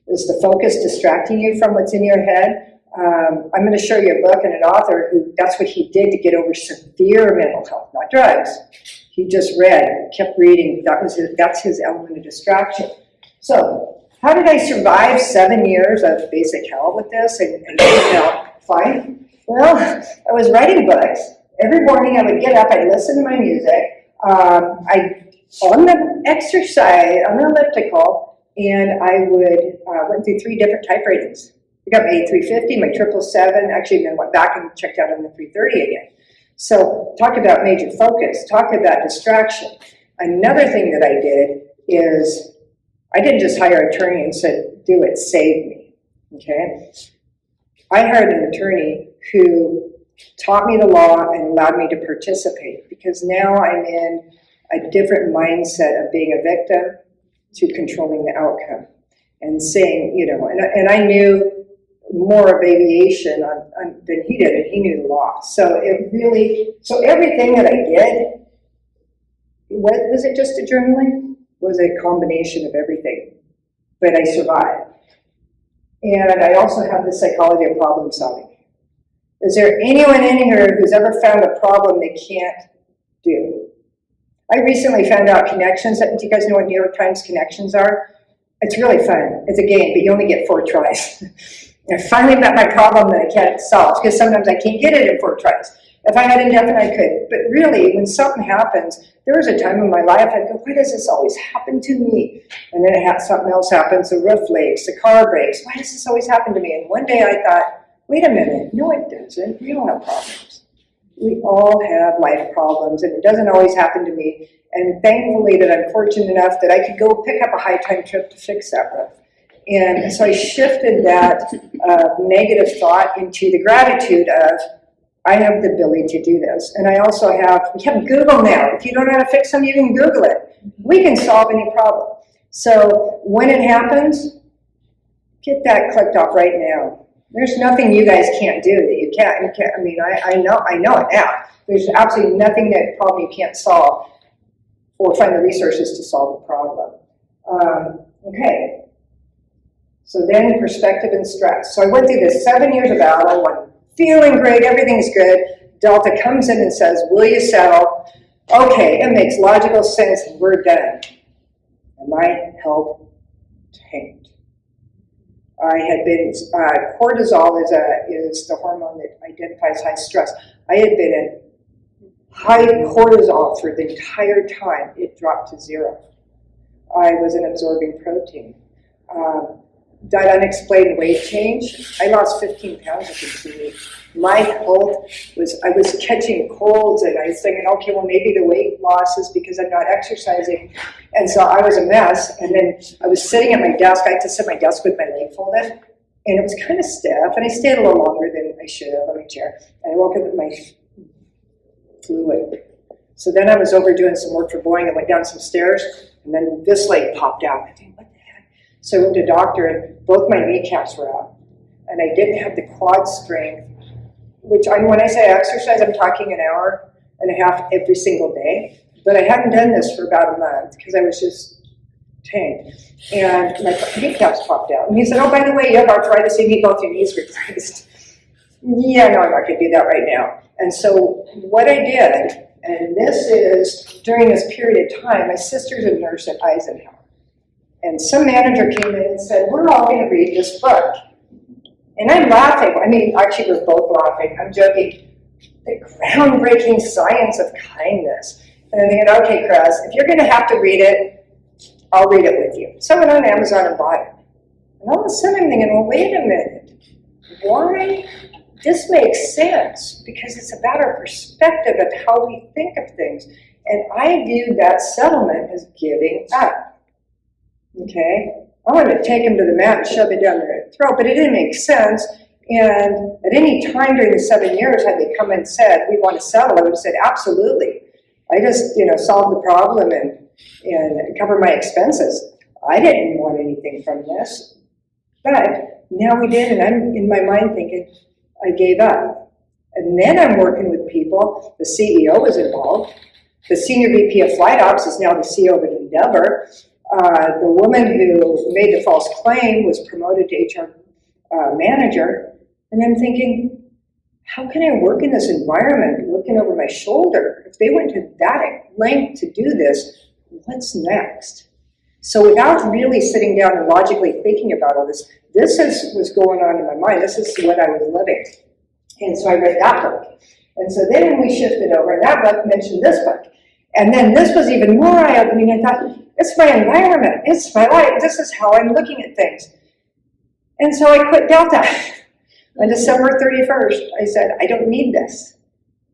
Is the focus distracting you from what's in your head? I'm going to show you a book and an author who, that's what he did to get over severe mental health, not drugs. He just read, kept reading. That's his element of distraction. So, how did I survive 7 years of basic hell with this and fine? Well, I was writing books. Every morning I would get up, I'd listen to my music. On the exercise, on the elliptical, and I went through 3 different type ratings. I got my A350, my 777, actually then went back and checked out on the 330 again. So talk about major focus, talk about distraction. Another thing that I did is I didn't just hire an attorney and said, do it, save me, okay? I hired an attorney who taught me the law and allowed me to participate, because now I'm in a different mindset of being a victim to controlling the outcome and saying, and I knew more of aviation than he did, and he knew the law. So everything that I did, was it just a journaling? Was a combination of everything, but I survived. And I also have the psychology of problem solving. Is there anyone in here who's ever found a problem they can't do? I recently found out connections. Do you guys know what New York Times connections are? It's really fun. It's a game, but you only get 4 tries. I finally met my problem that I can't solve, because sometimes I can't get it in 4 tries. If I had indefinite, I could. But really, when something happens, there was a time in my life I'd go, why does this always happen to me? And then something else happens, the roof leaks, the car breaks. Why does this always happen to me? And one day I thought, wait a minute, no it doesn't. We all have problems. We all have life problems, and it doesn't always happen to me. And thankfully that I'm fortunate enough that I could go pick up a high-time trip to fix that roof. And so I shifted that negative thought into the gratitude of, I have the ability to do this. And I also we have Google now. If you don't know how to fix something, you can Google it. We can solve any problem. So when it happens, get that clicked off right now. There's nothing you guys can't do that you can't. I mean, I know it now. There's absolutely nothing that problem you can't solve or find the resources to solve the problem. Okay. So then perspective and stress. So I went through this 7 years of battle, I'm feeling great, everything's good. Delta comes in and says, will you settle? Okay, it makes logical sense, and we're done. And my health tanked. I had been, cortisol is the hormone that identifies high stress. I had been in high cortisol for the entire time. It dropped to 0. I wasn't absorbing protein. That unexplained weight change, I lost 15 pounds within 2 weeks. My health I was catching colds, and I was thinking, okay, well, maybe the weight loss is because I'm not exercising. And so I was a mess. And then I was sitting at my desk. I had to sit at my desk with my leg folded, and it was kind of stiff. And I stayed a little longer than I should have on my chair. And I woke up with my fluid. So then I was over doing some work for Boeing and went down some stairs, and then this leg popped out. I think, what the heck? So I went to a doctor, and both my kneecaps were out. And I didn't have the quad strength, which when I say exercise, I'm talking an hour and a half every single day. But I hadn't done this for about a month because I was just tanked. And my kneecaps popped out. And he said, oh, by the way, you have arthritis, you need both your knees replaced. Yeah, no, I'm not going to do that right now. And so what I did, and this is during this period of time, my sister's a nurse at Eisenhower. And some manager came in and said, we're all going to read this book. And I'm laughing. I mean, actually, we're both laughing. I'm joking. The groundbreaking science of kindness. And I'm thinking, okay, Chris, if you're going to have to read it, I'll read it with you. So I went on Amazon and bought it. And all of a sudden I'm thinking, well, wait a minute. Why? This makes sense because it's about our perspective of how we think of things. And I viewed that settlement as giving up. Okay? I wanted to take him to the mat and shove it down their throat, but it didn't make sense. And at any time during the 7 years, had they come and said, we want to settle, I would have said, absolutely. I just, solve the problem and cover my expenses. I didn't want anything from this. But now we did, and I'm in my mind thinking, I gave up. And then I'm working with people. The CEO was involved. The senior VP of Flight Ops is now the CEO of an Endeavor. The woman who made the false claim was promoted to HR manager. And I'm thinking, how can I work in this environment looking over my shoulder? If they went to that length to do this, what's next? So without really sitting down and logically thinking about all this, was going on in my mind. This is what I was living. And so I read that book. And so then we shifted over, and that book mentioned this book. And then this was even more eye-opening. I thought, it's my environment. It's my life. This is how I'm looking at things. And so I quit Delta. On December 31st, I said, I don't need this.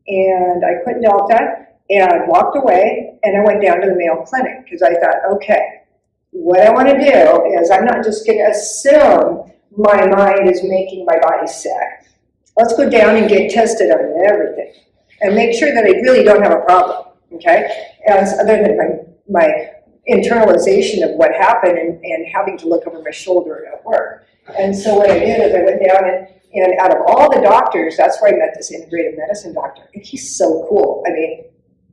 And I quit Delta and walked away, and I went down to the Mayo Clinic because I thought, okay, what I want to do is I'm not just going to assume my mind is making my body sick. Let's go down and get tested on everything and make sure that I really don't have a problem, okay? As other than my internalization of what happened and having to look over my shoulder at work. And so what I did is I went down and out of all the doctors, that's where I met this integrative medicine doctor. And he's so cool. I mean,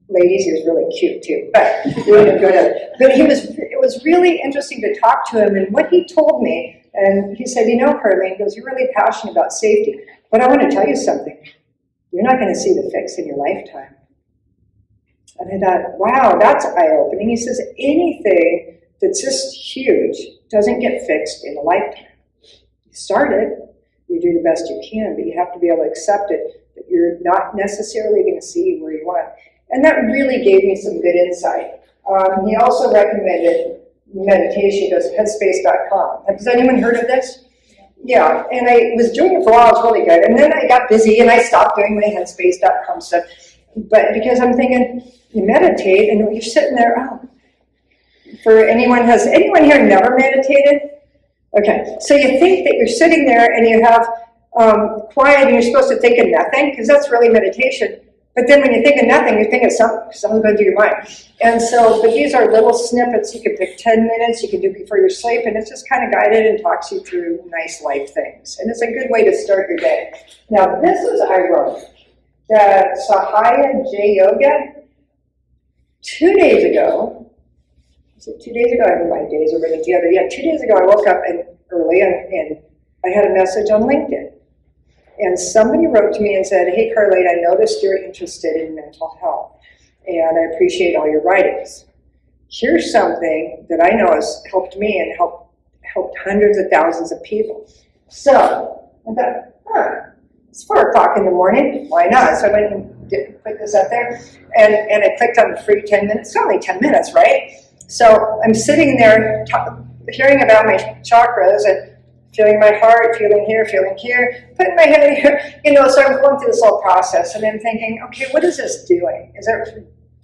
ladies, he was really cute too. But it was really interesting to talk to him. And what he told me, and he said, Karlene, he goes, you're really passionate about safety. But I want to tell you something. You're not going to see the fix in your lifetime. And I thought, wow, that's eye-opening. He says, anything that's just huge doesn't get fixed in a lifetime. You start it, you do the best you can, but you have to be able to accept it, that you're not necessarily going to see where you want. And that really gave me some good insight. He also recommended meditation. He goes, headspace.com. Has anyone heard of this? Yeah, and I was doing it for a while, it was really good. And then I got busy and I stopped doing my headspace.com stuff. But because I'm thinking, you meditate and you're sitting there, for anyone here never meditated? Okay, so you think that you're sitting there and you have quiet and you're supposed to think of nothing, because that's really meditation. But then when you think of nothing, you think of something going through your mind. And so, but these are little snippets. You can pick 10 minutes, you can do before you sleep, and it's just kind of guided and talks you through nice life things. And it's a good way to start your day. Now, this is ironic. The Sahaya J Yoga, 2 days ago, was it 2 days ago? I mean, my days are really together. Yeah, 2 days ago I woke up early and I had a message on LinkedIn. And somebody wrote to me and said, hey, Karlene, I noticed you're interested in mental health, and I appreciate all your writings. Here's something that I know has helped me and helped hundreds of thousands of people. So I thought, it's 4 o'clock in the morning, why not? So I went and put this up there, and I clicked on the free 10 minutes. It's only 10 minutes, right? So I'm sitting there hearing about my chakras and feeling my heart, feeling here, putting my head here, so I'm going through this whole process, and I'm thinking, okay, what is this doing?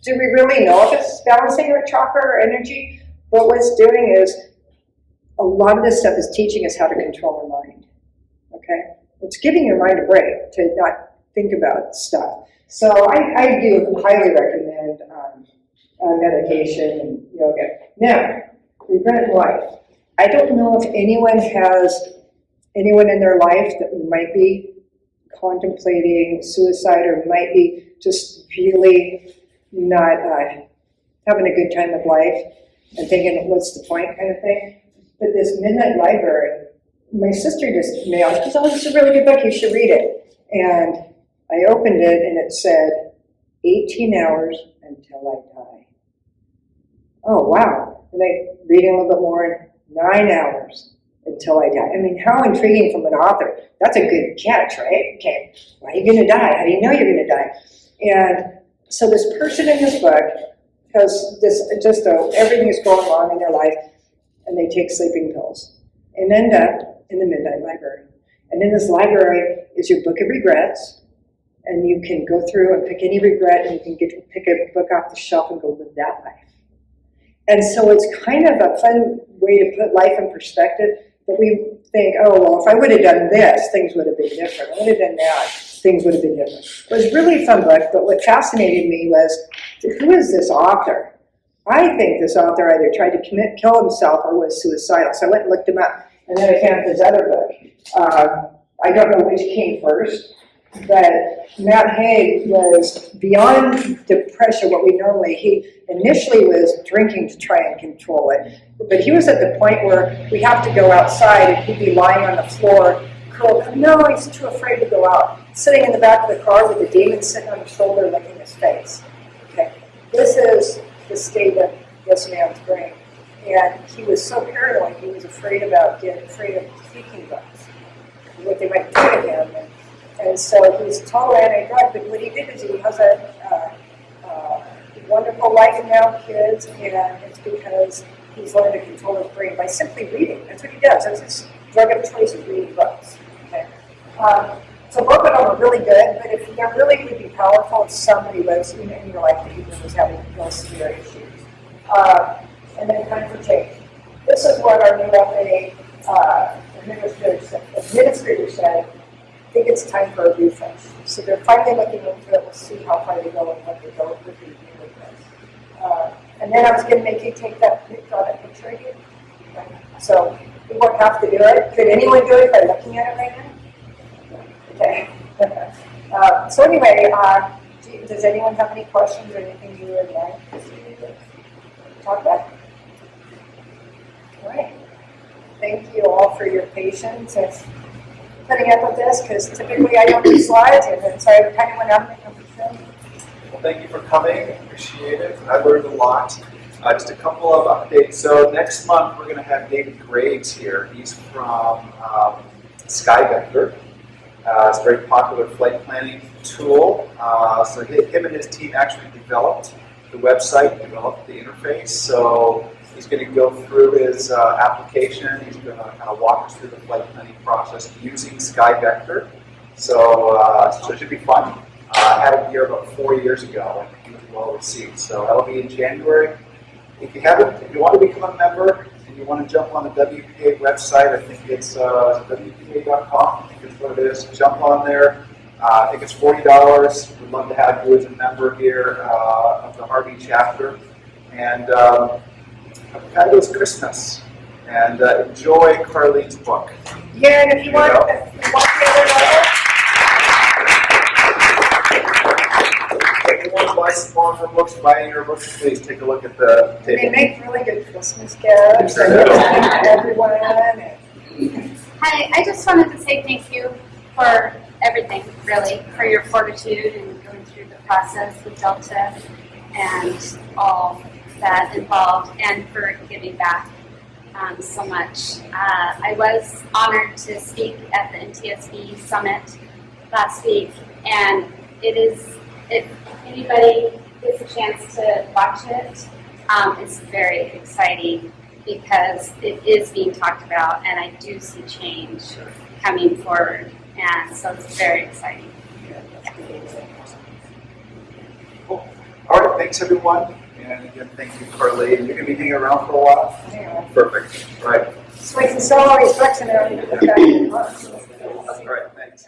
Do we really know if it's balancing our chakra or energy? But what it's doing is, a lot of this stuff is teaching us how to control our mind, okay? It's giving your mind a break to not think about stuff. So I do highly recommend meditation and yoga. Now, regret in life. I don't know if anyone in their life that might be contemplating suicide or might be just really not having a good time with life and thinking, what's the point kind of thing. But this Midnight Library, my sister just mailed, she said, oh, this is a really good book, you should read it. And I opened it and it said, 18 hours until I die. Oh, wow. And I read a little bit more, 9 hours until I die. I mean, how intriguing from an author. That's a good catch, right? Okay, why are you going to die? How do you know you're going to die? And so this person in this book has everything is going wrong in their life, and they take sleeping pills and end up in the Midnight Library. And in this library is your book of regrets, and you can go through and pick any regret, and you can pick a book off the shelf and go live that life. And so it's kind of a fun way to put life in perspective, that we think, oh, well, if I would have done this, things would have been different. If I would have done that, things would have been different. It was really a fun book, but what fascinated me was, who is this author? I think this author either tried to kill himself or was suicidal. So I went and looked him up, and then I found his other book. I don't know which came first, but Matt Haig was beyond depression, what we normally, he initially was drinking to try and control it, but he was at the point where we have to go outside and he'd be lying on the floor, curled up. No, he's too afraid to go out. Sitting in the back of the car with the demon sitting on his shoulder licking his face. Okay, this is the state of this man's brain. And he was so paranoid, he was afraid of speaking drugs, what they might do to him. And so he's total anti-drug, but what he did is he has a wonderful life now, kids, and it's because he's learned to control his brain by simply reading. That's what he does. That's his drug of choice, is reading books. Okay. So both of them are really good, but if there really would be powerful if somebody was in your life that even was having real severe issues. And then time for change. This is what our new FAA administrator said. I think it's time for a refresh. So they're finally looking into it. We'll see how far they go and what they go with the this. And then I was going to make you take that picture again. So we won't have to do it. Could anyone do it by looking at it right now? Okay. So anyway, does anyone have any questions or anything you would like to talk about? All right. Thank you all for your patience and putting up with this, because typically I don't do slides, and so I kind of went out of my comfort zone. Well, thank you for coming. Appreciate it. I learned a lot. Just a couple of updates. So next month we're going to have David Graves here. He's from SkyVector. It's a very popular flight planning tool. So him and his team actually developed the website, developed the interface. So he's going to go through his application. He's going to kind of walk us through the flight planning process using SkyVector. So it should be fun. I had him here about 4 years ago, and he was well received. So that'll be in January. If you want to become a member and you want to jump on the WPA website, I think it's WPA.com, I think it's what it is. Jump on there. I think it's $40. We'd love to have you as a member here of the Harvey chapter. And have a fabulous Christmas. And enjoy Karlene's book. Yeah, and if you want, the other level, If you want to buy some more of her books, buy any of her books, please take a look at the they table. make really good Christmas gifts and everyone. And Hi, I just wanted to say thank you for everything, really, for your fortitude and going through the process with Delta and all that involved, and for giving back so much. I was honored to speak at the NTSB Summit last week, and if anybody gets a chance to watch it, it's very exciting because it is being talked about, and I do see change coming forward, and so it's very exciting. Cool. All right, thanks everyone. And again, thank you, Karlene. You're going to be hanging around for a while? anyway, Perfect. All right. so we can sell all these books and everything. All right, thanks.